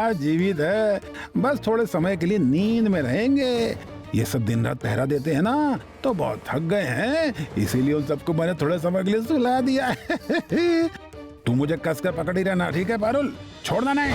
आज जीवित है, बस थोड़े समय के लिए नींद में रहेंगे। ये सब दिन रात पहरा देते हैं ना, तो बहुत थक गए हैं, इसीलिए उन सबको मैंने थोड़े समय के लिए सुला दिया है। तू मुझे कसकर पकड़ ही रहना, ठीक है पारुल, छोड़ना नहीं।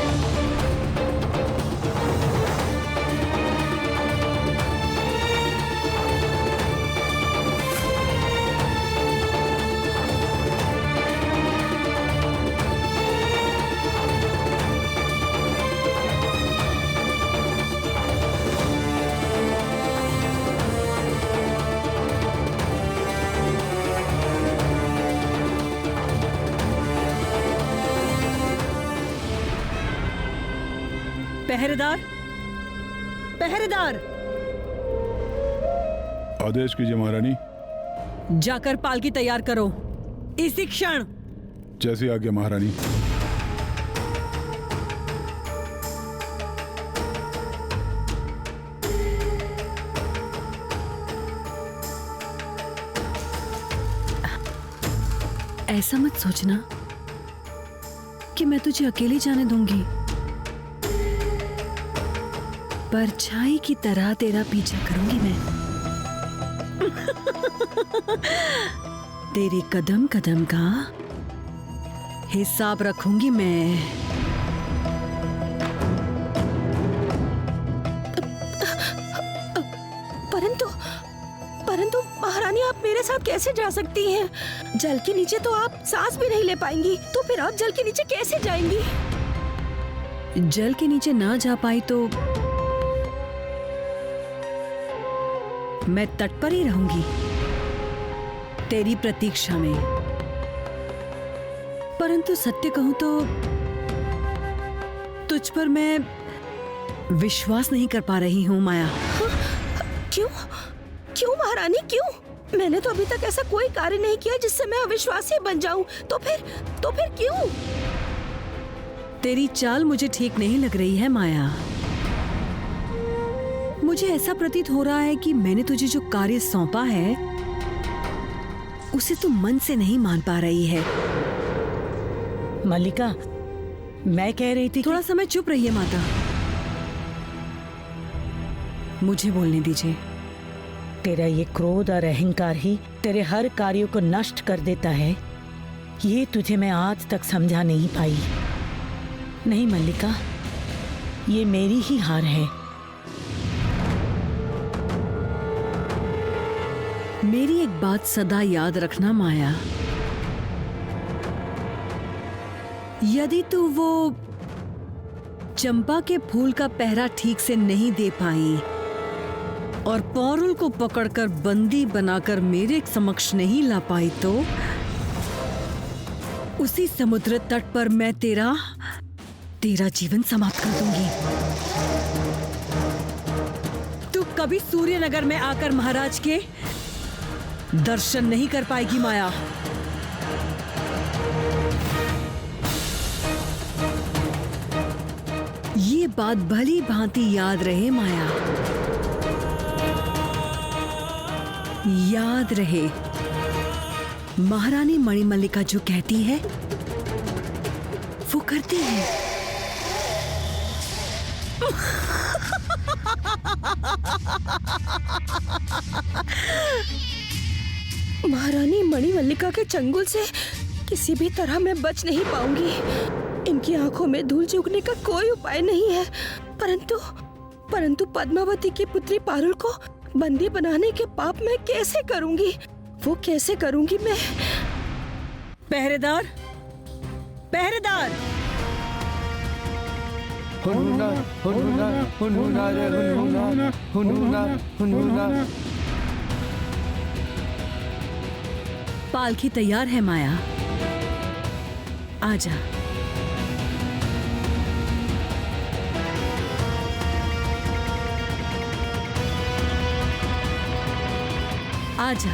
पहरेदार, पहरेदार, आदेश कीजिए महारानी। जाकर पालकी तैयार करो इसी क्षण। जैसी आज्ञा महारानी। ऐसा मत सोचना कि मैं तुझे अकेली जाने दूंगी। परछाई की तरह तेरा पीछा करूंगी मैं। तेरे कदम कदम का हिसाब रखूंगी मैं। परंतु महारानी, आप मेरे साथ कैसे जा सकती हैं? जल के नीचे तो आप सांस भी नहीं ले पाएंगी, तो फिर आप जल के नीचे कैसे जाएंगी? जल के नीचे ना जा पाई तो मैं तट पर ही रहूंगी, तेरी प्रतीक्षा में। परंतु सत्य कहूं तो तुझ पर मैं विश्वास नहीं कर पा रही हूं माया। क्यों? क्यों महारानी, क्यों? मैंने तो अभी तक ऐसा कोई कार्य नहीं किया जिससे मैं अविश्वासी बन जाऊं। तो फिर क्यों? तेरी चाल मुझे ठीक नहीं लग रही है माया। मुझे ऐसा प्रतीत हो रहा है कि मैंने तुझे जो कार्य सौंपा है उसे तू मन से नहीं मान पा रही है। मल्लिका, मैं कह रही थी थोड़ा समय चुप रहिए माता, मुझे बोलने दीजिए। तेरा ये क्रोध और अहंकार ही तेरे हर कार्यों को नष्ट कर देता है, ये तुझे मैं आज तक समझा नहीं पाई। नहीं मल्लिका, ये मेरी ही हार है। मेरी एक बात सदा याद रखना माया, यदि तू वो चंपा के फूल का पहरा ठीक से नहीं दे पाई और पारुल को पकड़कर बंदी बनाकर मेरे समक्ष नहीं ला पाई, तो उसी समुद्र तट पर मैं तेरा जीवन समाप्त कर दूंगी। तू कभी सूर्यनगर में आकर महाराज के दर्शन नहीं कर पाएगी माया। ये बात भली भांति याद रहे माया, याद रहे। महारानी मणिमल्लिका जो कहती है वो करती है। महारानी मणिमल्लिका के चंगुल से किसी भी तरह मैं बच नहीं पाऊंगी। इनकी आंखों में धूल झोंकने का कोई उपाय नहीं है। परंतु पद्मावती की पुत्री पारुल को बंदी बनाने के पाप मैं कैसे करूंगी? वो कैसे करूंगी मैं? पहरेदार, पहरेदार, हुनहुना हुनहुना हुनहुना रे हुनहुना हुनहुना हुनहुना। पालकी तैयार है माया, आजा। आजा।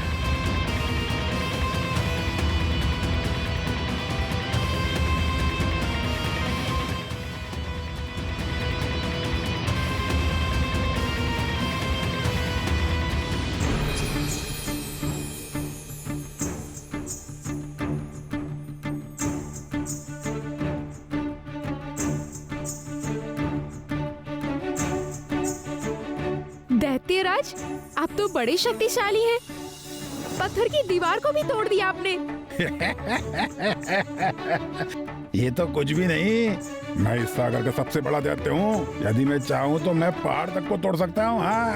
दैत्यराज, आप तो बड़े शक्तिशाली हैं। पत्थर की दीवार को भी तोड़ दिया आपने। ये तो कुछ भी नहीं, मैं इस सागर का सबसे बड़ा दैत्य हूँ। यदि मैं चाहूँ तो मैं पहाड़ तक को तोड़ सकता हूँ। हाँ।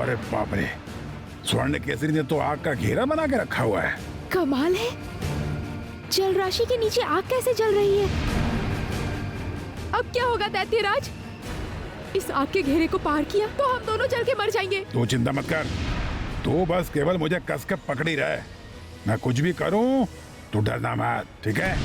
अरे बाप रे, स्वर्ण केसरी ने तो आग का घेरा बना के रखा हुआ है। कमाल है, जल राशि के नीचे आग कैसे जल रही है? अब क्या होगा दैत्यराज? इस आग के घेरे को पार किया तो हम दोनों जल के मर जाएंगे। तू चिंता मत कर, तू बस केवल मुझे कस के पकड़ी रहे। मैं कुछ भी करूं तू डरना मत, ठीक है?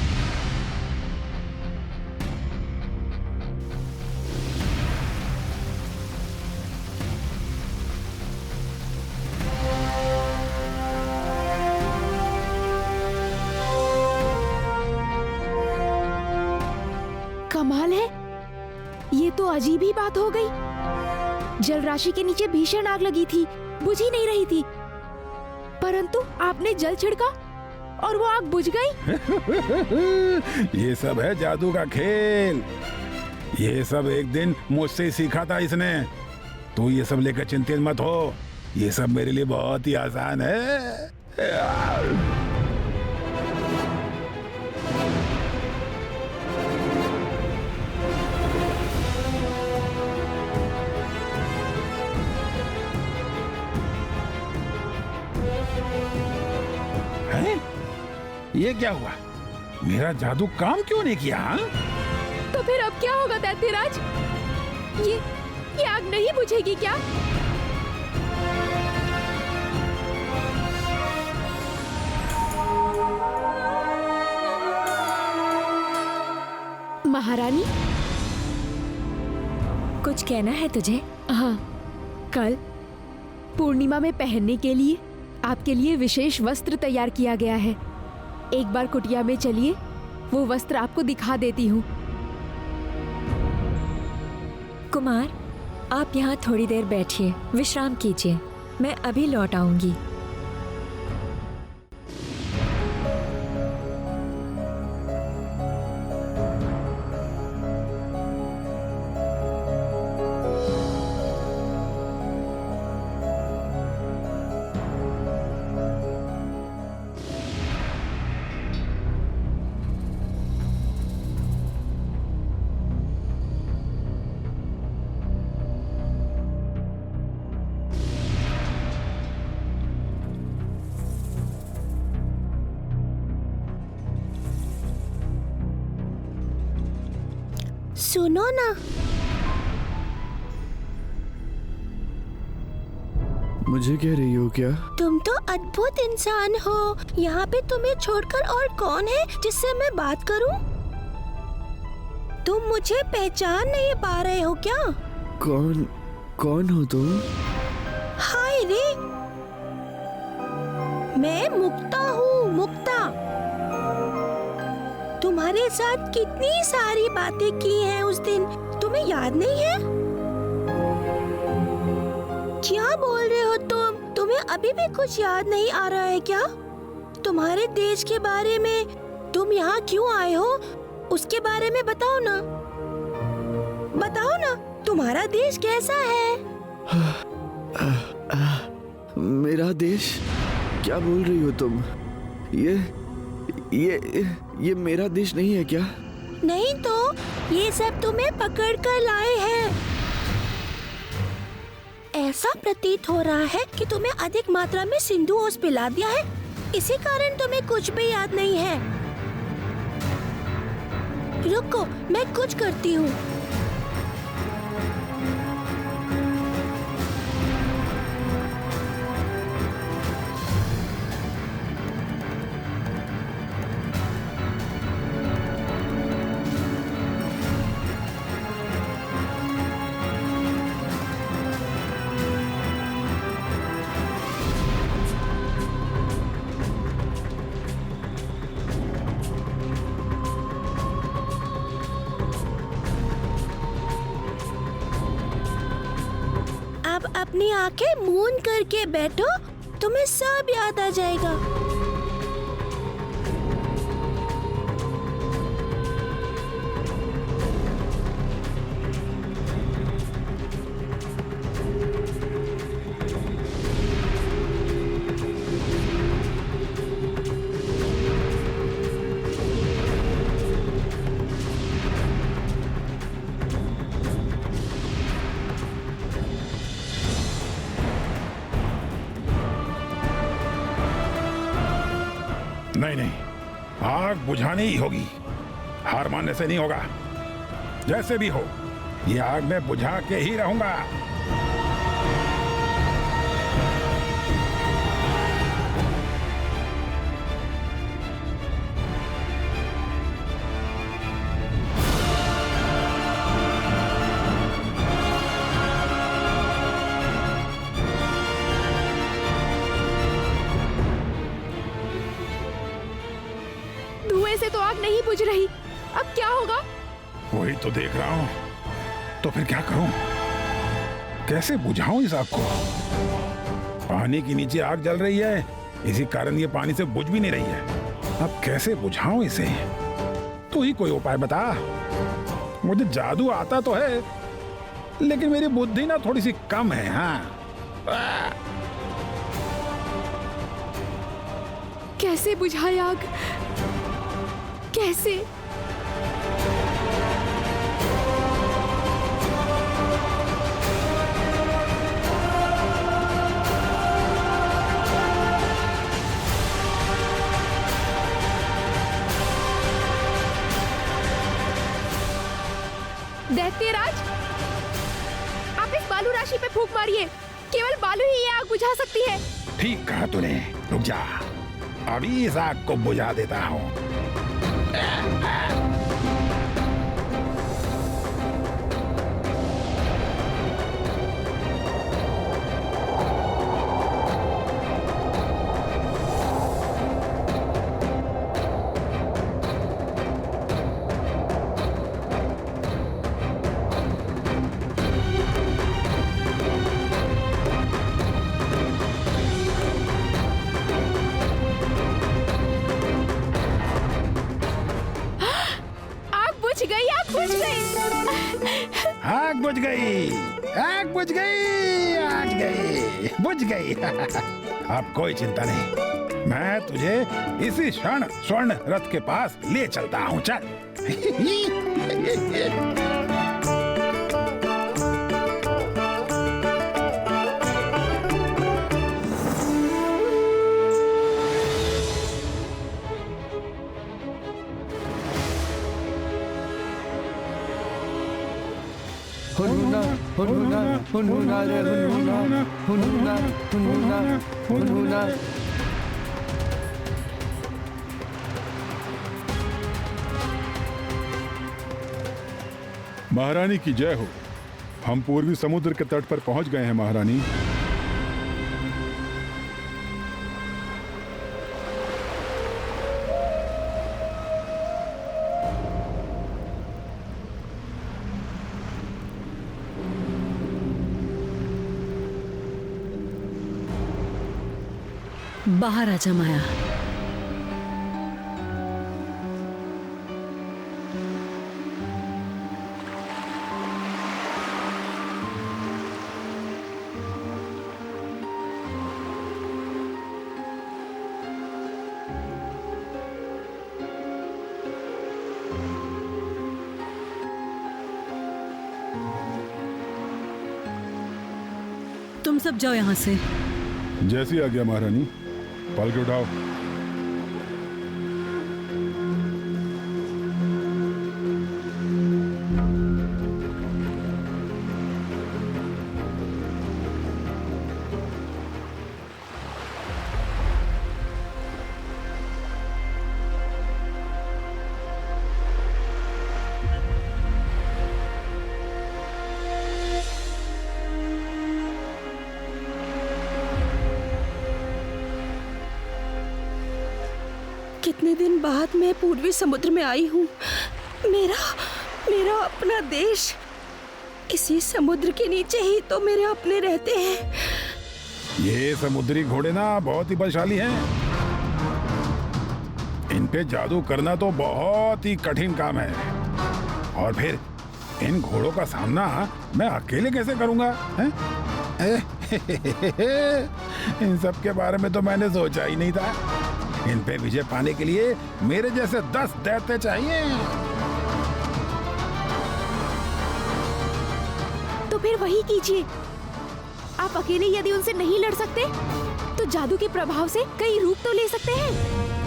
कमाल है, ये तो अजीब ही बात हो गई। जल राशि के नीचे भीषण आग लगी थी, बुझ ही नहीं रही थी, परंतु आपने जल छिड़का और वो आग बुझ गई। ये सब है जादू का खेल। ये सब एक दिन मुझसे ही सीखा था इसने। तू ये सब लेकर चिंतित मत हो, ये सब मेरे लिए बहुत ही आसान है। हैं? ये क्या हुआ? मेरा जादू काम क्यों नहीं किया? हाँ? तो फिर अब क्या होगा दैत्यराज? ये आग नहीं बुझेगी क्या? महारानी, कुछ कहना है तुझे? हाँ, कल पूर्णिमा में पहनने के लिए आपके लिए विशेष वस्त्र तैयार किया गया है। एक बार कुटिया में चलिए, वो वस्त्र आपको दिखा देती हूँ। कुमार, आप यहाँ थोड़ी देर बैठिए, विश्राम कीजिए, मैं अभी लौट आऊंगी। सुनो ना, मुझे कह रही हो क्या? तुम तो अद्भुत इंसान हो। यहाँ पे तुम्हें छोड़कर और कौन है जिससे मैं बात करूं? तुम मुझे पहचान नहीं पा रहे हो क्या? कौन हो तुम? हाय रे, मैं मुक्ता हूँ, मुक्ता। तुम्हारे साथ कितनी सारी बातें की हैं उस दिन, तुम्हें याद नहीं है? क्या बोल रहे हो तुम? तुम्हें अभी भी कुछ याद नहीं आ रहा है क्या? तुम्हारे देश के बारे में, तुम यहाँ क्यों आए हो, उसके बारे में बताओ ना। बताओ ना, तुम्हारा देश कैसा है? मेरा देश? क्या बोल रही हो तुम? ये मेरा देश नहीं है क्या? नहीं तो, ये सब तुम्हें पकड़ कर लाए हैं। ऐसा प्रतीत हो रहा है कि तुम्हें अधिक मात्रा में सिंधु ओस पिला दिया है, इसी कारण तुम्हें कुछ भी याद नहीं है। रुको, मैं कुछ करती हूँ। अब अपनी आंखें मूंद करके बैठो, तुम्हें सब याद आ जाएगा। नहीं नहीं, आग बुझानी ही होगी, हार मानने से नहीं होगा। जैसे भी हो, ये आग मैं बुझा के ही रहूंगा। धुएं से तो आग नहीं बुझ रही, अब क्या होगा? वही तो देख रहा हूं, तो फिर क्या करूं? कैसे बुझाऊं इस आग को? पानी के नीचे आग जल रही है, इसी कारण ये पानी से बुझ भी नहीं रही है। अब कैसे बुझाऊं इसे? तू ही कोई उपाय बता। मुझे जादू आता तो है, लेकिन मेरी बुद्धि ना थोड़ी सी कम है। हाँ, कैसे बुझाए आग? कैसे? दैत्यराज, आप इस बालू राशि पे फूंक मारिए, केवल बालू ही ये आग बुझा सकती है। ठीक कहा तूने। रुक जा, अभी इस आग को बुझा देता हूँ। आग बुझ गई, आग बुझ गई, आग गई, बुझ गई। अब कोई चिंता नहीं, मैं तुझे इसी क्षण स्वर्ण रथ के पास ले चलता हूँ। चल। हुनहुना हुनहुना हुनहुना रे हुनहुना हुनहुना हुनहुना हुनहुना। महारानी की जय हो। हम पूर्वी समुद्र के तट पर पहुंच गए हैं महारानी। बाहर आजा माया। तुम सब जाओ यहां से। जैसी आ गया महारानी। पालकी उठाओ। कितने दिन बाद मैं पूर्वी समुद्र में आई हूँ। मेरा अपना देश, इसी समुद्र के नीचे ही तो मेरे अपने रहते हैं। ये समुद्री घोड़े ना बहुत ही बलशाली हैं। इन पे जादू करना तो बहुत ही कठिन काम है। और फिर इन घोड़ों का सामना मैं अकेले कैसे करूंगा? हैं? इन सब के बारे में तो मैंने सोचा ही नहीं था। इन पे विजय पाने के लिए मेरे जैसे 10 दैत्य चाहिए। तो फिर वही कीजिए। आप अकेले यदि उनसे नहीं लड़ सकते तो जादू के प्रभाव से कई रूप तो ले सकते हैं।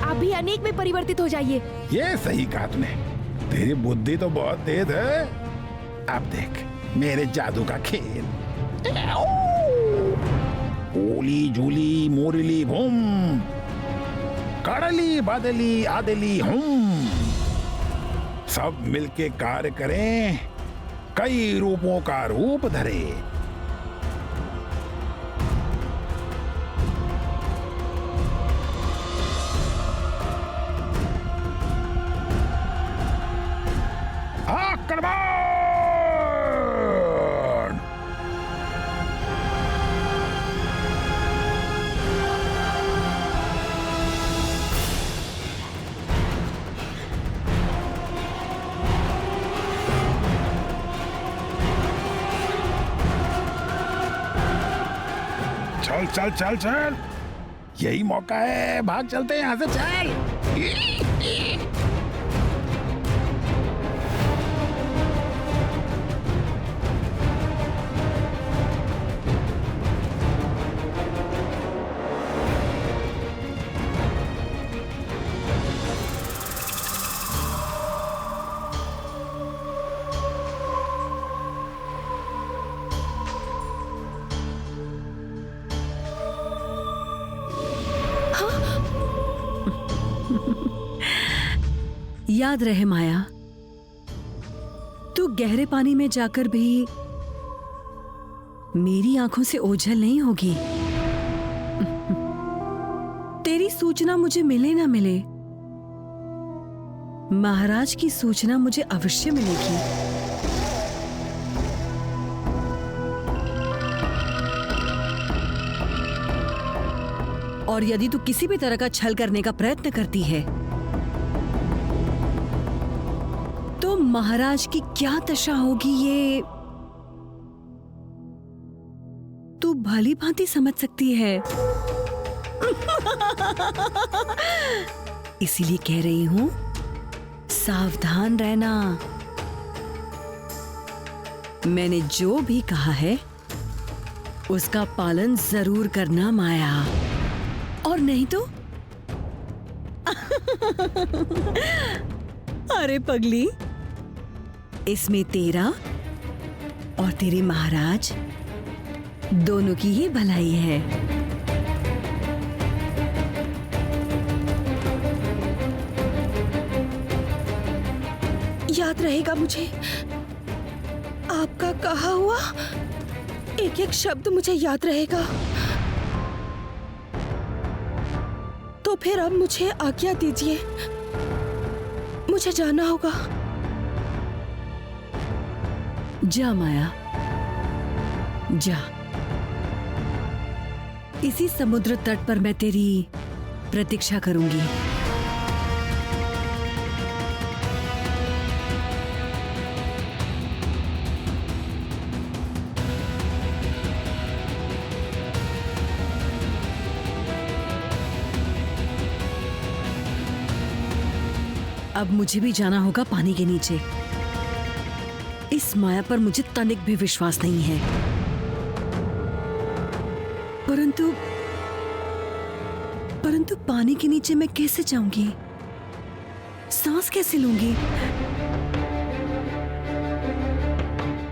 आप भी अनेक में परिवर्तित हो जाइए। ये सही कहा तूने। तेरी बुद्धि तो बहुत तेज है। अब देख मेरे जादू का खेल। ओली झूली मोरली भूम, कड़ली बादली आदली हूं। सब मिलके कार्य करें, कई रूपों का रूप धरे। आक्रमण! चल चल चल चल, यही मौका है। भाग चलते हैं यहाँ से। चल। याद रहे माया, तू गहरे पानी में जाकर भी मेरी आंखों से ओझल नहीं होगी। तेरी सूचना मुझे मिले ना मिले, महाराज की सूचना मुझे अवश्य मिलेगी। और यदि तू किसी भी तरह का छल करने का प्रयत्न करती है तो महाराज की क्या दशा होगी ये तू भली भांति समझ सकती है। इसीलिए कह रही हूं, सावधान रहना। मैंने जो भी कहा है उसका पालन जरूर करना माया, और नहीं तो अरे पगली, इसमें तेरा और तेरे महाराज दोनों की ही भलाई है। याद रहेगा मुझे आपका कहा हुआ, एक एक शब्द मुझे याद रहेगा। तो फिर अब मुझे आज्ञा दीजिए, मुझे जाना होगा। जा माया, जा। इसी समुद्र तट पर मैं तेरी प्रतीक्षा करूंगी। अब मुझे भी जाना होगा पानी के नीचे। इस माया पर मुझे तनिक भी विश्वास नहीं है, परंतु पानी के नीचे मैं कैसे जाऊंगी? सांस कैसे लूंगी?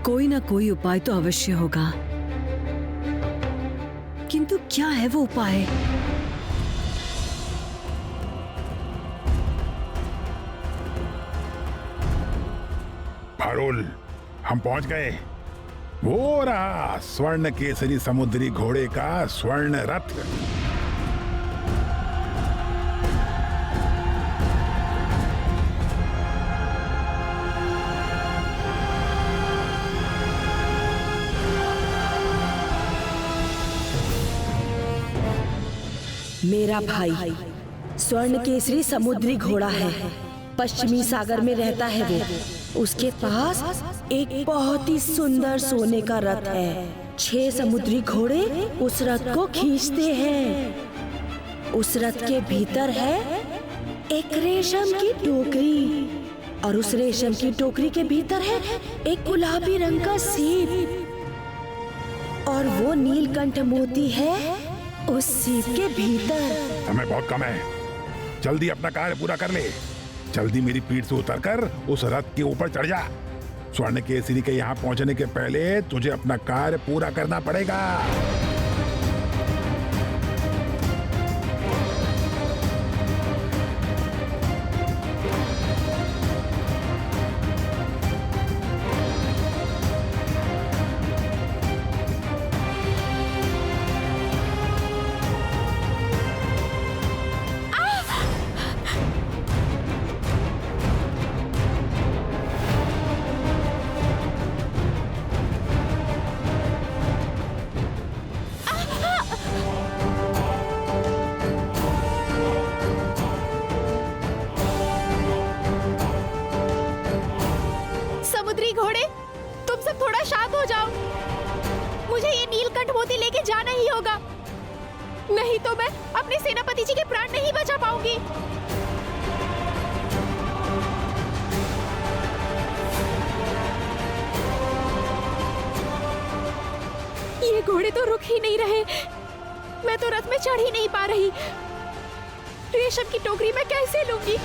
कोई ना कोई उपाय तो अवश्य होगा, किंतु क्या है वो उपाय? पारुल, हम पहुंच गए। वो रहा स्वर्ण केसरी समुद्री घोड़े का स्वर्ण रथ। मेरा भाई स्वर्ण केसरी समुद्री घोड़ा है। पश्चिमी सागर में रहता है वो। उसके पास एक बहुत ही सुंदर सोने का रथ है। 6 समुद्री घोड़े उस रथ को खींचते हैं। उस रथ के भीतर है एक रेशम की टोकरी और उस रेशम की टोकरी के भीतर है एक गुलाबी रंग का सीप और वो नीलकंठ मोती है उस सीप के भीतर। समय बहुत कम है, जल्दी अपना कार्य पूरा कर ले। जल्दी मेरी पीठ से उतरकर उस रथ के ऊपर चढ़ जा। स्वर्ण केसरी के यहाँ पहुँचने के पहले तुझे अपना कार्य पूरा करना पड़ेगा। समुद्री घोड़े, तुम सब थोड़ा शांत हो जाओ। मुझे ये नीलकंठ मोती लेके जाना ही होगा, नहीं तो मैं अपने सेनापति जी के प्राण नहीं बचा पाऊंगी। ये घोड़े तो रुक ही नहीं रहे। मैं तो रथ में चढ़ ही नहीं पा रही। रेशम की टोकरी मैं कैसे लूंगी?